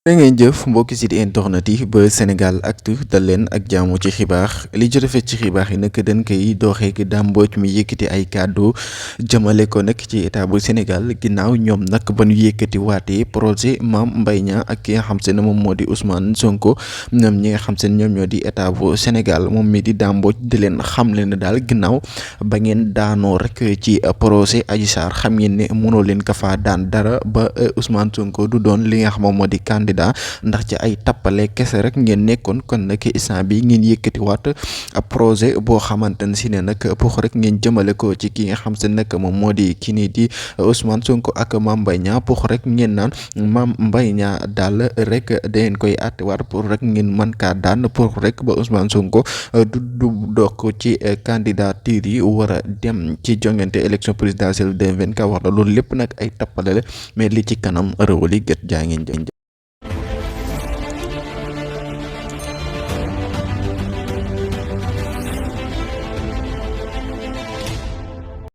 da ngeen jëf mbokki site internet yi ba Sénégal Actu dal leen ak jaamu ci xibaar li jot a fekk ci xibaar yi nag dañ koy doxee ki Dame Mbodj mi yëkkati ay kàddu jëmale ko nag ci état bu Sénégal ginnaaw ñoom nag ba ñu yëkkati waatee projet Mame Mbaye Niang ak ki nga xam se ne moom moo di Ousmane Sonko ñoom ñi nga xam se ne ñoom ñoo di état bu Sénégal moom mi di Dame Mbodj di leen xamle ne daal ginnaaw ba ngeen daanoo rek ci projet Adji Sarr xam ngeen ne mënoo leen ka faa daan dara ba Ousmane Sonko du doon li nga xam moom moo di candidat ndax ci ay tappale kese rek ngeen nekkoon kon nag instant bi ngeen yëkkatiwaat projet boo xamante ne si ne nag pour rek ngeen jëmale ko ci ki nga xam se nag moom moo di kii nii di Ousmane Sonko ak Mame Mbaye Niang pour rek ngeen naan Mame Mbaye Niang daal rek dangeen koy àttewaat pour rek ngeen mën kaa daan pour rek ba Ousmane Sonko du dokk ci candidature yi war a dem ci jongante élection présidentielle 2024 wax la loolu lépp nag ay tappale la mais li ci kanam réew li gët jaa ngeen